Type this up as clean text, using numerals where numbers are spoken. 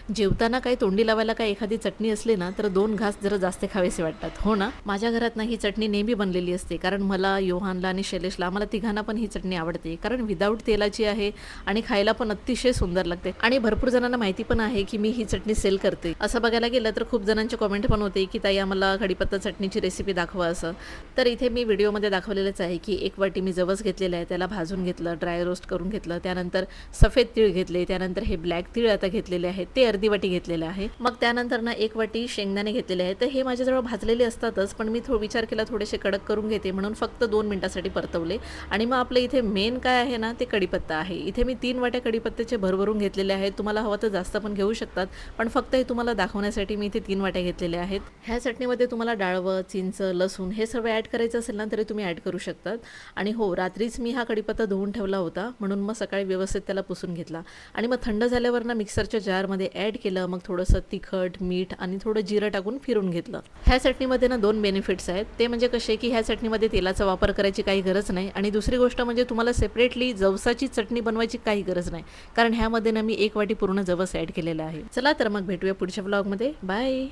जेवताना काही तोंडी लावायला काही एखादी चटणी असली ना तर 2 घास जरा जास्त खावेसे वाटतात, हो ना? माझ्या घरात ना ही चटणी नेहमी बनलेली असते, कारण मला, योहानला आणि शैलेशला आम्हाला तिघांना पण ही चटणी आवडते, कारण विदाऊट तेलाची आहे आणि खायला पण अतिशय सुंदर लागते. आणि भरपूर जणांना माहिती पण आहे की मी ही चटणी सेल करते. असं बघायला गेलं तर खूप जणांचे कमेंट पण होते की ताई आम्हाला कढीपत्ता चटणीची रेसिपी दाखवा असं. तर इथे मी व्हिडिओमध्ये दाखवलेलंच आहे की 1 वाटी मी जवस घेतलेलं आहे, त्याला भाजून घेतलं, ड्राय रोस्ट करून घेतलं, त्यानंतर सफेद तीळ घेतले, त्यानंतर हे ब्लॅक तीळ आता घेतलेले आहेत, ते अर्धी वाटी घेतलेलं आहे. मग त्यानंतर ना 1 वाटी शेंगदाणे घेतलेले आहेत. तर हे माझ्याजवळ भाजलेले असतातच, पण मी विचार केला थोडेसे कडक करून घेते म्हणून फक्त 2 मिनिटासाठी परतवले. आणि मग आपलं इथे मेन काय आहे ना ते कढीपत्ता आहे. इथे मी 3 वाट्या कढीपत्त्याचे भरभरून घेतलेले आहेत. तुम्हाला हवं तर जास्त पण घेऊ शकतात, पण फक्त हे तुम्हाला दाखवण्यासाठी मी इथे 3 वाट्या घेतलेल्या आहेत. ह्या चटणीमध्ये तुम्हाला डाळवं, चिंच, लसूण हे सर्व ॲड करायचं असेल ना तरी तुम्ही ॲड करू शकतात. आणि हो, रात्रीच मी हा कढीपत्ता धुवून ठेवला होता, म्हणून मग सकाळी व्यवस्थित त्याला पुसून घेतला आणि मग थंड झाल्यावर ना मिक्सरच्या जारमध्ये ॲड केलं. मग थोडंसं तिखट, मीठ आणि थोडं जिरं टाकून फिरून घेतलं. ह्या चटणीमध्ये ना 2 बेनिफिट्स आहेत. ते म्हणजे कसे की ह्या चटणीमध्ये तेलाचा वापर करायची काही गरज नाही आणि दुसरी गोष्ट म्हणजे तुम्हाला सेपरेटली जवसाची चटणी बनवायची काही गरज नाही, कारण ह्यामध्ये ना मी 1 वाटी पूर्ण जवस ॲड केलेला आहे. चला तर मग भेटूया पुढच्या व्लॉगमध्ये. बाय.